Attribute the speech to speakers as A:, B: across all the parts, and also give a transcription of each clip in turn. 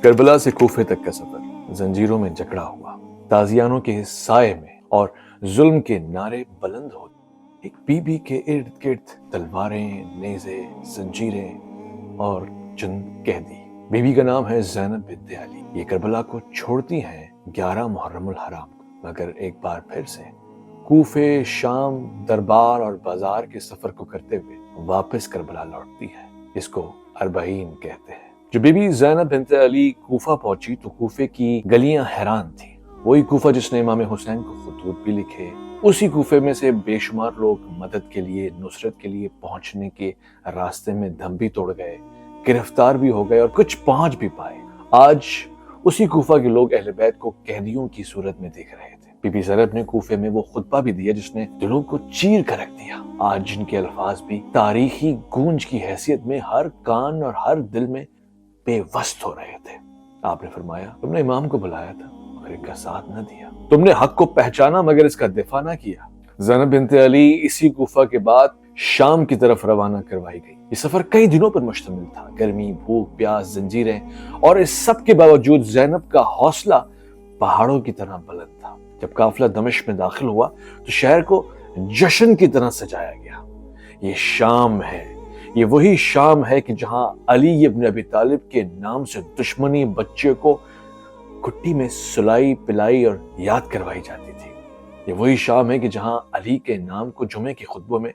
A: کربلا سے کوفے تک کا سفر زنجیروں میں جکڑا ہوا، تازیانوں کے سائے میں اور ظلم کے نعرے بلند ہوتے، ایک بی بی کے ارد گرد تلواریں، نیزے، زنجیریں اور چند قیدی۔ بی بی کا نام ہے زینب بنت علی۔ یہ کربلا کو چھوڑتی ہیں 11 محرم الحرام کو، مگر ایک بار پھر سے کوفے، شام، دربار اور بازار کے سفر کو کرتے ہوئے واپس کربلا لوٹتی ہے۔ اس کو اربعین کہتے ہیں۔ جب بی بی زینب بنت علی کوفہ پہنچی تو کوفے کی گلیاں حیران تھیں۔ وہی کوفہ جس نے امام حسین کو خطوط بھی لکھے، اسی کوفے میں سے بے شمار لوگ مدد کے لیے، نصرت کے لیے پہنچنے کے راستے میں دم بھی توڑ گئے، گرفتار بھی ہو گئے اور کچھ پہنچ بھی پائے۔ آج اسی کوفہ کے لوگ اہل بیت کو قیدیوں کی صورت میں دیکھ رہے تھے۔ بی بی زینب نے کوفے میں وہ خطبہ بھی دیا جس نے دلوں کو چیر کر رکھ دیا۔ آج جن کے الفاظ بھی تاریخی گونج کی حیثیت میں ہر کان اور ہر دل میں بے وست ہو رہے تھے۔ آپ نے فرمایا، تم نے امام کو بلایا تھا مگر ان کا ساتھ نہ دیا، تم نے حق کو پہچانا مگر اس کا دفاع نہ کیا۔ زینب بنت علی اسی کوفہ کے بعد شام کی طرف روانہ کروائی گئی۔ یہ سفر کئی دنوں پر مشتمل تھا۔ گرمی، بھوک، پیاس، زنجیریں اور اس سب کے باوجود زینب کا حوصلہ پہاڑوں کی طرح بلند تھا۔ جب قافلہ دمشق میں داخل ہوا تو شہر کو جشن کی طرح سجایا گیا۔ یہ شام ہے، یہ وہی شام ہے کہ جہاں علی ابن ابی طالب کے نام سے دشمنی بچے کو کٹی میں سلائی پلائی اور یاد کروائی جاتی تھی۔ یہ وہی شام ہے کہ جہاں علی کے نام کو جمعے کے خطبوں میں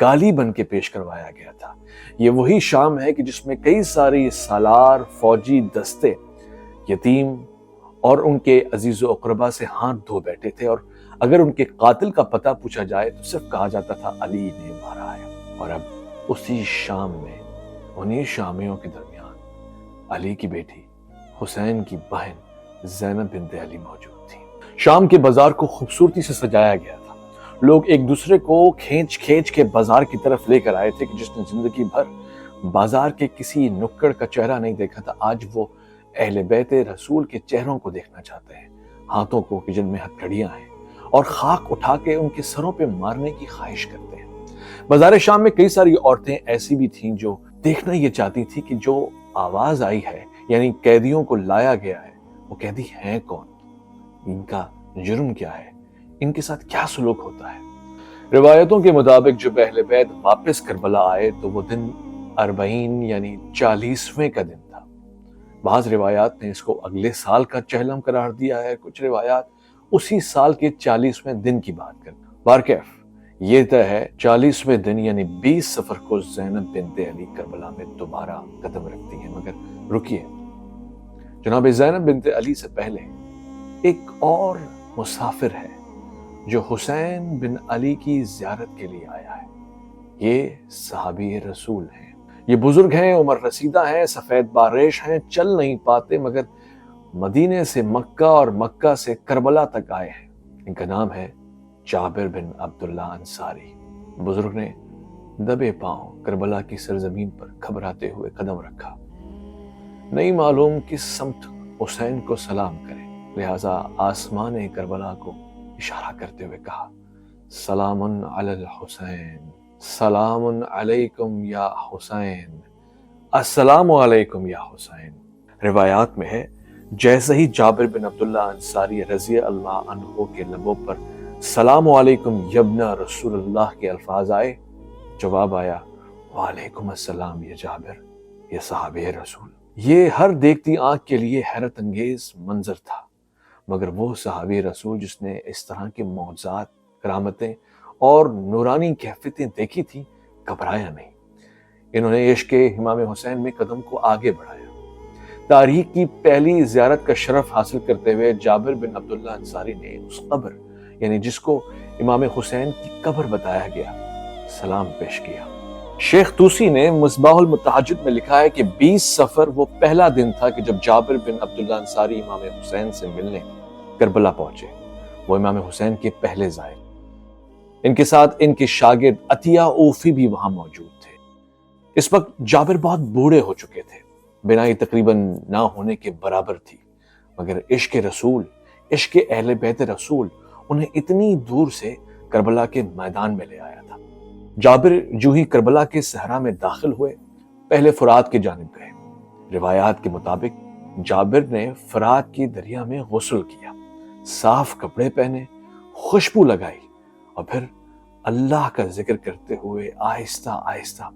A: گالی بن کے پیش کروایا گیا تھا۔ یہ وہی شام ہے کہ جس میں کئی ساری سالار فوجی دستے یتیم اور ان کے عزیز و اقربا سے ہاتھ دھو بیٹھے تھے، اور اگر ان کے قاتل کا پتہ پوچھا جائے تو صرف کہا جاتا تھا علی نے مارا ہے۔ اور اب اسی شام میں انہی شامیوں کے درمیان علی کی بیٹی حسین کی بہن زینب بنت علی موجود تھی۔ شام کے بازار کو خوبصورتی سے سجایا گیا تھا۔ لوگ ایک دوسرے کو کھینچ کھینچ کے بازار کی طرف لے کر آئے تھے کہ جس نے زندگی بھر بازار کے کسی نکڑ کا چہرہ نہیں دیکھا تھا، آج وہ اہل بیت رسول کے چہروں کو دیکھنا چاہتے ہیں، ہاتھوں کو کہ جن میں ہتھ کڑیاں ہیں، اور خاک اٹھا کے ان کے سروں پہ مارنے کی خواہش کرتے ہیں۔ بازار شام میں کئی ساری عورتیں ایسی بھی تھیں جو دیکھنا یہ چاہتی تھی کہ جو آواز آئی ہے، یعنی قیدیوں کو لایا گیا ہے، وہ قیدی ہیں کون، ان کا جرم کیا ہے، ان کے ساتھ کیا سلوک ہوتا ہے۔ روایتوں کے مطابق جب اہل بیت واپس کربلا آئے تو وہ دن 40 یعنی 40ویں کا دن تھا۔ بعض روایات نے اس کو اگلے سال کا چہلم قرار دیا ہے، کچھ روایات اسی سال کے 40ویں دن کی بات کرتے ہیں۔ بارکیف یہ طے ہے 40ویں دن یعنی 20 صفر کو زینب بنت علی کربلا میں دوبارہ قدم رکھتی ہیں۔ مگر رکیے، جناب زینب بنت علی سے پہلے ایک اور مسافر ہے جو حسین بن علی کی زیارت کے لیے آیا ہے۔ یہ صحابی رسول ہیں۔ یہ بزرگ ہیں، عمر رسیدہ ہیں، سفید باریش ہیں، چل نہیں پاتے، مگر مدینے سے مکہ اور مکہ سے کربلا تک آئے ہیں۔ ان کا نام ہے جابر بن عبداللہ انصاری۔ بزرگ نے دبے پاؤں کربلا کی سرزمین پر گھبراتے ہوئے قدم رکھا۔ نہیں معلوم کس سمت حسین کو سلام کرے، لہٰذا آسمان کربلا کو اشارہ کرتے ہوئے کہا، سلام علی الحسین، سلام علیکم یا حسین، السلام علیکم یا حسین۔ روایات میں ہے جیسے ہی جابر بن عبداللہ انصاری رضی اللہ عنہ کے لبوں پر سلام علیکم یبن رسول اللہ کے الفاظ آئے، جواب آیا، وعلیکم السلام یا جابر، یہ صحابی رسول۔ یہ ہر دیکھتی آنکھ کے لیے حیرت انگیز منظر تھا، مگر وہ صحابی رسول جس نے اس طرح کے معجزات، کرامتیں اور نورانی کیفیتیں دیکھی تھیں، گھبرایا نہیں۔ انہوں نے عشق امام حسین میں قدم کو آگے بڑھایا۔ تاریخ کی پہلی زیارت کا شرف حاصل کرتے ہوئے جابر بن عبداللہ انصاری نے اس قبر، یعنی جس کو امام حسین کی قبر بتایا گیا، سلام پیش کیا۔ شیخ طوسی نے مصباح المتحجد میں لکھا ہے کہ 20 صفر وہ پہلا دن تھا کہ جب جابر بن عبداللہ انصاری امام حسین سے ملنے کربلا پہنچے۔ وہ امام حسین کے پہلے زائر۔ ان کے ساتھ ان کے شاگرد عطیہ اوفی بھی وہاں موجود تھے۔ اس وقت جابر بہت بوڑھے ہو چکے تھے، بینائی تقریباً نہ ہونے کے برابر تھی، مگر عشق رسول، عشق اہل بیت رسول انہیں اتنی دور سے کربلا کے میدان میں لے آیا تھا۔ جابر جو ہی کربلا کے صحرا میں داخل ہوئے، پہلے فرات کی جانب گئے۔ روایات کے مطابق جابر نے فرات کی دریا میں غسل کیا، صاف کپڑے پہنے، خوشبو لگائی اور پھر اللہ کا ذکر کرتے ہوئے آہستہ آہستہ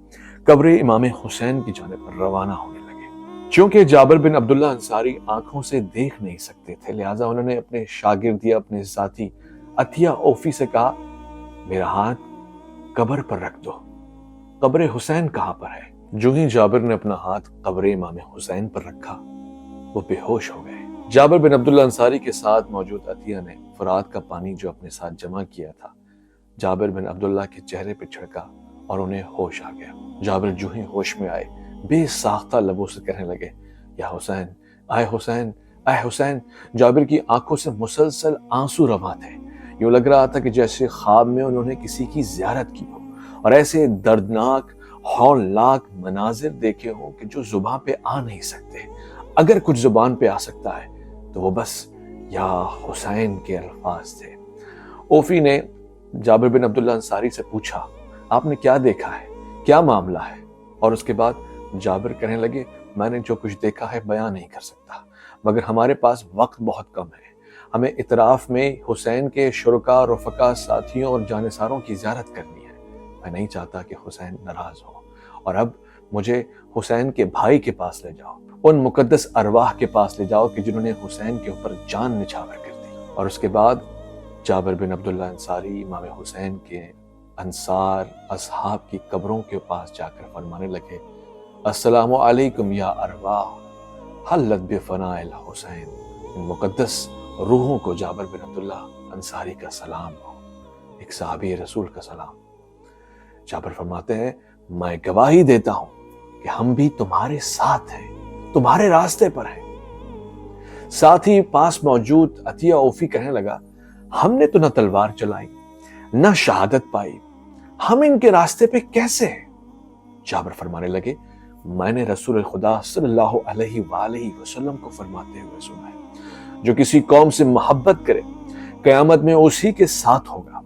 A: قبر امام حسین کی جانب روانہ ہونے لگے۔ چونکہ جابر بن عبداللہ انصاری آنکھوں سے دیکھ نہیں سکتے تھے، لہٰذا انہوں نے اپنے شاگرد یا اپنے ساتھی عطیہ اوفی سے کہا، میرا ہاتھ قبر پر رکھ دو، قبر حسین کہاں پر ہے؟ جو ہی جابر نے اپنا ہاتھ قبر امام حسین پر رکھا وہ بے ہوش ہو گئے۔ جابر بن عبداللہ انصاری کے ساتھ موجود عطیہ نے فرات کا پانی جو اپنے ساتھ جمع کیا تھا جابر بن عبداللہ کے چہرے پہ چھڑکا اور انہیں ہوش آ گیا۔ جابر جو ہی ہوش میں آئے بے ساختہ لبوں سے کہنے لگے، یا حسین، اے حسین، اے حسین۔ جابر کی آنکھوں سے مسلسل آنسو رواں تھے، یوں لگ رہا تھا کہ جیسے خواب میں انہوں نے کسی کی زیارت کی ہو اور ایسے دردناک ہولناک مناظر دیکھے ہوں کہ جو زبان پہ آ نہیں سکتے۔ اگر کچھ زبان پہ آ سکتا ہے تو وہ بس یا حسین کے الفاظ تھے۔ اوفی نے جابر بن عبداللہ انصاری سے پوچھا، آپ نے کیا دیکھا ہے، کیا معاملہ ہے؟ اور اس کے بعد جابر کہنے لگے، میں نے جو کچھ دیکھا ہے بیان نہیں کر سکتا، مگر ہمارے پاس وقت بہت کم ہے، ہمیں اطراف میں حسین کے شرکا، رفقا، ساتھیوں اور جانثاروں کی زیارت کرنی ہے۔ میں نہیں چاہتا کہ حسین ناراض ہو، اور اب مجھے حسین کے بھائی کے پاس لے جاؤ، ان مقدس ارواح کے پاس لے جاؤ کہ جنہوں نے حسین کے اوپر جان نچھاور کر دی۔ اور اس کے بعد جابر بن عبداللہ انصاری امام حسین کے انصار اصحاب کی قبروں کے پاس جا کر فرمانے لگے، السلام علیکم یا ارواح حلت بفناء الحسین۔ ان مقدس روحوں کو جابر بن عبداللہ انصاری کا سلام ہو، ایک صحابی رسول کا سلام۔ جابر فرماتے ہیں، میں گواہی دیتا ہوں کہ ہم بھی تمہارے ساتھ ہیں، تمہارے راستے پر ہیں۔ ساتھ ہی پاس موجود عطیہ اوفی کہنے لگا، ہم نے تو نہ تلوار چلائی نہ شہادت پائی، ہم ان کے راستے پہ کیسے ہیں؟ جابر فرمانے لگے، میں نے رسول خدا صلی اللہ علیہ وآلہ وسلم کو فرماتے ہوئے سنا ہے، جو کسی قوم سے محبت کرے قیامت میں اسی کے ساتھ ہوگا،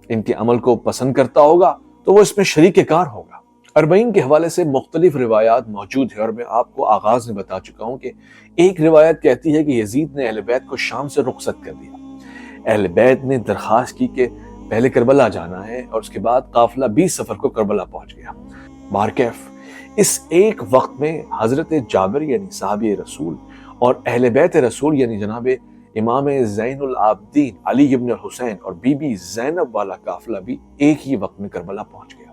A: ان کے عمل کو پسند کرتا ہوگا تو وہ اس میں شریک کار ہوگا۔ اربعین کے حوالے سے مختلف روایات موجود ہیں، اور میں آپ کو آغاز میں بتا چکا ہوں کہ ایک روایت کہتی ہے کہ یزید نے اہل بیت کو شام سے رخصت کر دیا۔ اہل بیت نے درخواست کی کہ پہلے کربلا جانا ہے، اور اس کے بعد قافلہ 20 سفر کو کربلا پہنچ گیا۔ بارکیف اس ایک وقت میں حضرت جابر یعنی صحابی رسول اور اہل بیت رسول یعنی جناب امام زین العابدین علی ابن الحسین اور بی بی زینب والا قافلہ بھی ایک ہی وقت میں کربلا پہنچ گیا۔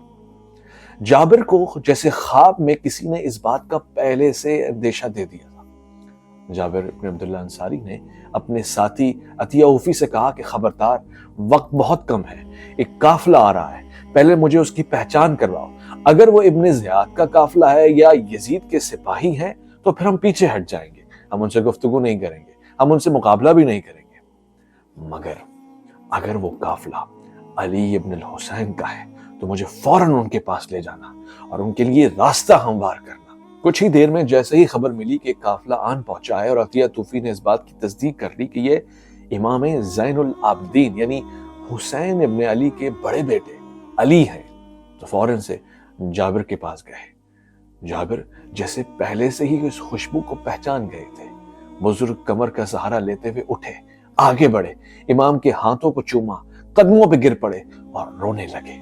A: جابر کو جیسے خواب میں کسی نے اس بات کا پہلے سے اندیشہ دے دیا تھا۔ جابر بن عبداللہ انصاری نے اپنے ساتھی عطیہ اوفی سے کہا کہ خبردار، وقت بہت کم ہے، ایک قافلہ آ رہا ہے، پہلے مجھے اس کی پہچان کرواؤ، اگر وہ ابن زیاد کا قافلہ ہے یا یزید کے سپاہی ہیں تو پھر ہم پیچھے ہٹ جائیں گے، ہم ان سے گفتگو نہیں کریں گے، ہم ان سے مقابلہ بھی نہیں کریں گے، مگر اگر وہ قافلہ علی ابن الحسین کا ہے تو مجھے فوراً ان کے پاس لے جانا اور ان کے لیے راستہ ہموار کرنا۔ کچھ ہی دیر میں جیسے ہی خبر ملی کہ قافلہ آن پہنچا ہے اور عطیہ توفی نے اس بات کی تصدیق کر لی کہ یہ امام زین العابدین یعنی حسین ابن علی کے بڑے بیٹے علی ہیں، تو فوراً سے جابر کے پاس گئے۔ جابر جیسے پہلے سے ہی اس خوشبو کو پہچان گئے تھے، بزرگ کمر کا سہارا لیتے ہوئے اٹھے، آگے بڑھے، امام کے ہاتھوں کو چوما، قدموں پہ گر پڑے اور رونے لگے۔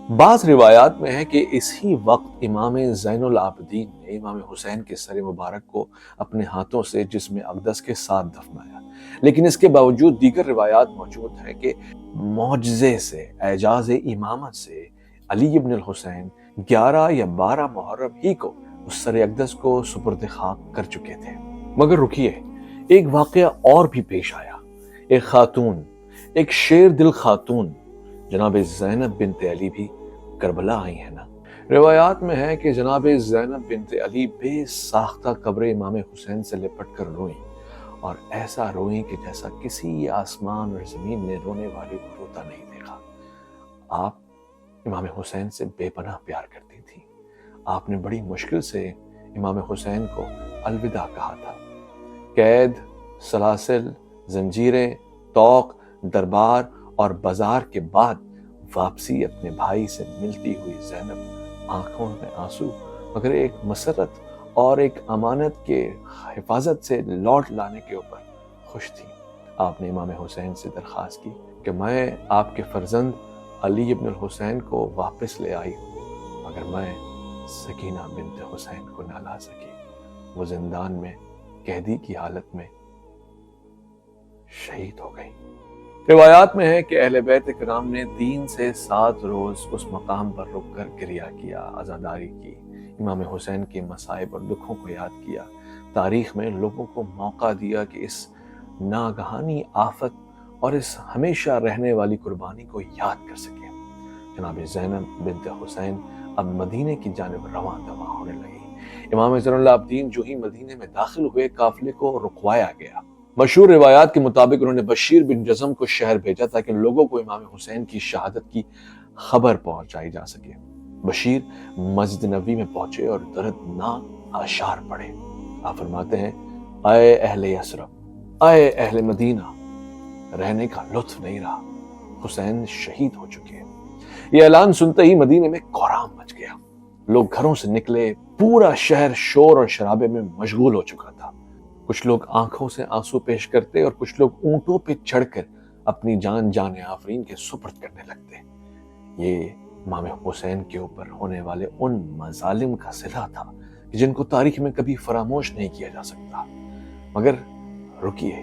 A: بعض روایات میں ہے کہ اسی وقت امام زین العابدین نے امام حسین کے سر مبارک کو اپنے ہاتھوں سے جسم اقدس کے ساتھ دفنایا، لیکن اس کے باوجود دیگر روایات موجود ہیں کہ معجزے سے، اعجاز امامت سے علی ابن الحسین 11 یا 12 محرم ہی کو اس سر اقدس کو سپرد خاک کر چکے تھے۔ مگر رکیے، ایک واقعہ اور بھی پیش آیا۔ ایک خاتون، ایک شیر دل خاتون جناب زینب بنت علی بھی کربلا آئی ہے نا۔ روایات میں ہے کہ جناب زینب بنت علی بے ساختہ قبر امام حسین سے لپٹ کر روئیں، اور ایسا روئیں کہ جیسا کسی آسمان اور زمین نے رونے والے کو روتا نہیں دیکھا۔ آپ امام حسین سے بے پناہ پیار کرتی تھی، آپ نے بڑی مشکل سے امام حسین کو الوداع کہا تھا۔ قید، سلاسل، زنجیریں، طوق، دربار اور بازار کے بعد واپسی اپنے بھائی سے ملتی ہوئی زینب آنکھوں میں آنسو مگر ایک مسرت اور ایک امانت کے حفاظت سے لوٹ لانے کے اوپر خوش تھی۔ آپ نے امام حسین سے درخواست کی کہ میں آپ کے فرزند علی ابن الحسین کو واپس لے آئی ہوں، مگر میں سکینہ بنت حسین کو نہ لا سکی۔ وہ زندان میں قیدی کی حالت میں شہید ہو گئی۔ روایات میں ہے کہ اہل بیت کرام نے 3 سے 7 روز اس مقام پر رک کر گریہ کیا، عزاداری کی، امام حسین کے مصائب اور دکھوں کو یاد کیا، تاریخ میں لوگوں کو موقع دیا کہ اس ناگہانی آفت اور اس ہمیشہ رہنے والی قربانی کو یاد کر سکیں۔ جناب زینب بنت حسین اب مدینے کی جانب رواں دواں ہونے لگی۔ امام زین العابدین جو ہی مدینے میں داخل ہوئے، قافلے کو رکوایا گیا۔ مشہور روایات کے مطابق انہوں نے بشیر بن جزم کو شہر بھیجا تاکہ لوگوں کو امام حسین کی شہادت کی خبر پہنچائی جا سکے۔ بشیر مسجد نبوی میں پہنچے اور دردناک اشعار پڑھے۔ آپ فرماتے ہیں، اے اہل یثرب، اے اہل مدینہ، رہنے کا لطف نہیں رہا، حسین شہید ہو چکے ہیں۔ یہ اعلان سنتے ہی مدینے میں کوہرام مچ گیا، لوگ گھروں سے نکلے، پورا شہر شور اور شرابے میں مشغول ہو چکا تھا۔ کچھ لوگ آنکھوں سے آنسو پیش کرتے اور کچھ لوگ اونٹوں پہ چڑھ کر اپنی جان آفرین کے سپرد کرنے لگتے۔ یہ امام حسین کے اوپر ہونے والے ان مظالم کا صلہ تھا کہ جن کو تاریخ میں کبھی فراموش نہیں کیا جا سکتا۔ مگر رکیے،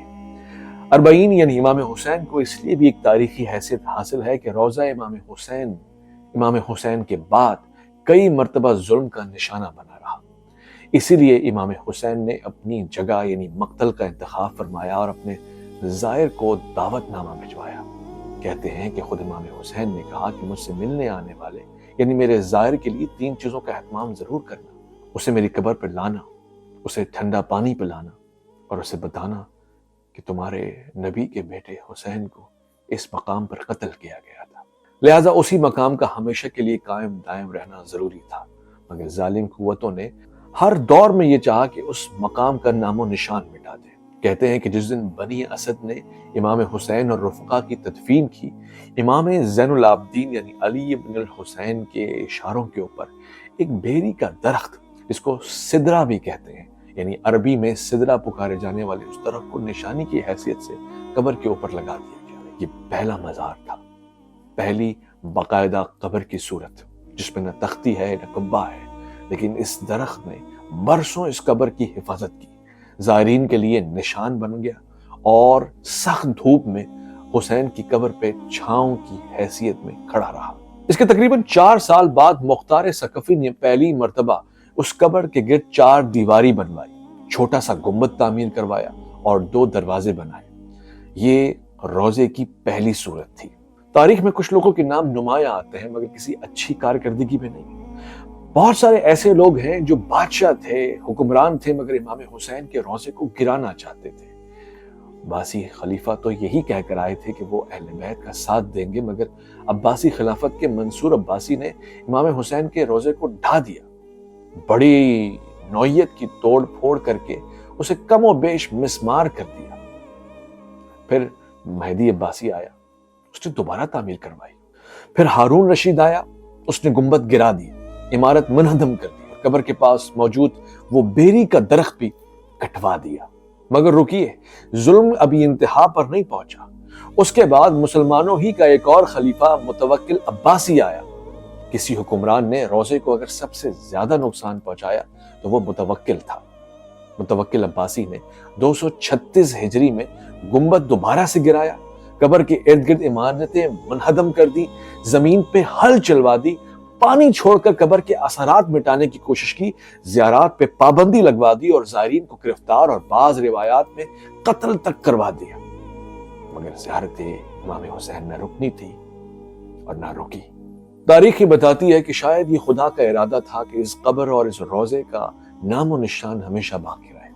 A: 40 یعنی امام حسین کو اس لیے بھی ایک تاریخی حیثیت حاصل ہے کہ روضہ امام حسین کے بعد کئی مرتبہ ظلم کا نشانہ بنا رہا۔ اسی لیے امام حسین نے اپنی جگہ یعنی مقتل کا انتخاب فرمایا اور اپنے زائر کو دعوت نامہ بھجوایا۔ کہتے ہیں کہ خود امام حسین نے کہا کہ مجھ سے ملنے آنے والے یعنی میرے زائر کے لیے 3 چیزوں کا اہتمام ضرور کرنا، اسے میری قبر پر لانا، اسے ٹھنڈا پانی پلانا اور اسے بتانا کہ تمہارے نبی کے بیٹے حسین کو اس مقام پر قتل کیا گیا تھا، لہٰذا اسی مقام کا ہمیشہ کے لیے قائم دائم رہنا ضروری تھا۔ مگر ظالم قوتوں نے ہر دور میں یہ چاہا کہ اس مقام کا نام و نشان مٹا دے۔ کہتے ہیں کہ جس دن بنی اسد نے امام حسین اور رفقا کی تدفین کی، امام زین العابدین یعنی علی ابن الحسین کے اشاروں کے اوپر ایک بیری کا درخت، جس کو سدرہ بھی کہتے ہیں، یعنی عربی میں سدرہ پکارے جانے والے اس درخت کو نشانی کی حیثیت سے قبر کے اوپر لگا دیا گیا۔ یہ پہلا مزار تھا، پہلی باقاعدہ قبر کی صورت، جس میں نہ تختی ہے نہ قبہ ہے، لیکن اس درخت نے برسوں اس قبر کی حفاظت کی، زائرین کے لیے نشان بن گیا اور سخت دھوپ میں حسین کی قبر پہ چھاؤں کی حیثیت میں کھڑا رہا۔ اس کے تقریباً 4 سال بعد مختار ثقفی نے پہلی مرتبہ اس قبر کے گرد 4 دیواری بنوائی، چھوٹا سا گنبد تعمیر کروایا اور 2 دروازے بنائے۔ یہ روضے کی پہلی صورت تھی۔ تاریخ میں کچھ لوگوں کے نام نمایاں آتے ہیں مگر کسی اچھی کارکردگی میں نہیں۔ بہت سارے ایسے لوگ ہیں جو بادشاہ تھے، حکمران تھے، مگر امام حسین کے روضے کو گرانا چاہتے تھے۔ عباسی خلیفہ تو یہی کہہ کر آئے تھے کہ وہ اہل بیت کا ساتھ دیں گے، مگر عباسی خلافت کے منصور عباسی نے امام حسین کے روضے کو ڈھا دیا، بڑی نوعیت کی توڑ پھوڑ کر کے اسے کم و بیش مسمار کر دیا۔ پھر مہدی عباسی آیا، اس نے دوبارہ تعمیر کروائی۔ پھر ہارون رشید آیا، اس نے گنبد گرا دی، عمارت منہدم کر دی، قبر کے پاس موجود وہ بیری کا درخت بھی کٹوا دیا۔ مگر رکیے، ظلم ابھی انتہا پر نہیں پہنچا۔ اس کے بعد مسلمانوں ہی کا ایک اور خلیفہ متوکل عباسی آیا۔ کسی حکمران نے روضے کو اگر سب سے زیادہ نقصان پہنچایا تو وہ متوکل تھا۔ متوکل عباسی نے 236 ہجری میں گنبد دوبارہ سے گرایا، قبر کے ارد گرد عمارتیں منہدم کر دی، زمین پہ ہل چلوا دی، پانی چھوڑ کر قبر کے اثرات مٹانے کی کوشش کی، زیارات پہ پابندی لگوا دی اور زائرین کو گرفتار اور بعض روایات میں قتل تک کروا دیا۔ مگر زیارت امام حسین نہ رکنی تھی اور نہ رکی۔ تاریخ بتاتی ہے کہ شاید یہ خدا کا ارادہ تھا کہ اس قبر اور اس روضے کا نام و نشان ہمیشہ باقی رہے۔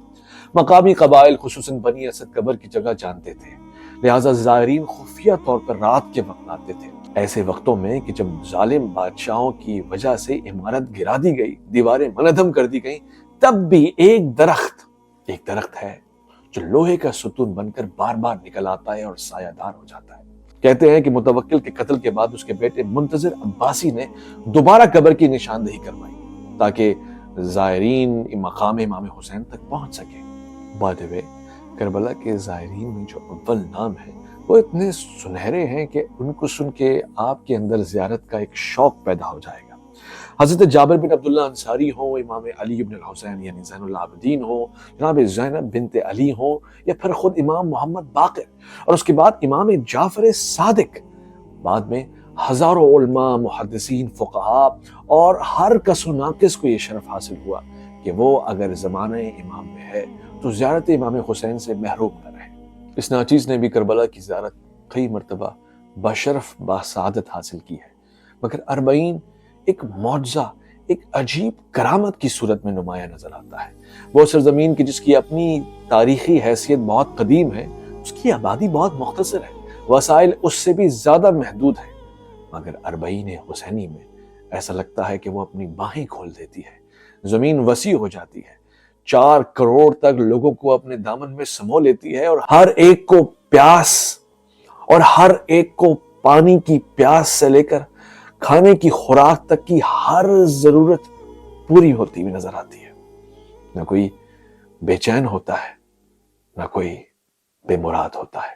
A: مقامی قبائل خصوصاً بنی اسد قبر کی جگہ جانتے تھے، لہٰذا زائرین خفیہ طور پر رات کے وقت آتے تھے۔ ایسے وقتوں میں کہ جب ظالم بادشاہوں کی وجہ سے عمارت گرا دی گئی، دیواریں منہدم کر دی گئیں، تب بھی ایک درخت ہے جو لوہے کا ستون بن کر بار بار نکل آتا ہے اور سایہ دار ہو جاتا ہے۔ کہتے ہیں کہ متوکل کے قتل کے بعد اس کے بیٹے منتظر عباسی نے دوبارہ قبر کی نشاندہی کروائی تاکہ زائرین مقام امام حسین تک پہنچ سکے۔ بائی دی وے، کربلا کے زائرین میں جو اول نام ہے وہ اتنے سنہرے ہیں کہ ان کو سن کے آپ کے اندر زیارت کا ایک شوق پیدا ہو جائے گا۔ حضرت جابر بن عبداللہ انصاری ہوں، امام علی بن الحسین یعنی زین العابدین ہوں، جناب زینب بنت علی ہوں، یا پھر خود امام محمد باقر، اور اس کے بعد امام جعفر صادق، بعد میں ہزاروں علماء، محدثین، فقہاء اور ہر کس و ناقص کو یہ شرف حاصل ہوا کہ وہ اگر زمانہ امام میں ہے تو زیارت امام حسین سے محروم نہ رہے۔ اس ناچیز نے بھی کربلا کی زیارت کئی مرتبہ بشرف باسعادت حاصل کی ہے، مگر 40 ایک معجزہ، ایک عجیب کرامت کی صورت میں نمایاں نظر آتا ہے۔ وہ سرزمین کی جس کی اپنی تاریخی حیثیت بہت قدیم ہے، اس کی آبادی بہت مختصر ہے، وسائل اس سے بھی زیادہ محدود ہیں، مگر 40 حسینی میں ایسا لگتا ہے کہ وہ اپنی باہیں کھول دیتی ہے، زمین وسیع ہو جاتی ہے، 4 کروڑ تک لوگوں کو اپنے دامن میں سمو لیتی ہے، اور ہر ایک کو پیاس، اور ہر ایک کو پانی کی پیاس سے لے کر کھانے کی خوراک تک کی ہر ضرورت پوری ہوتی ہوئی نظر آتی ہے۔ نہ کوئی بے چین ہوتا ہے، نہ کوئی بے مراد ہوتا ہے۔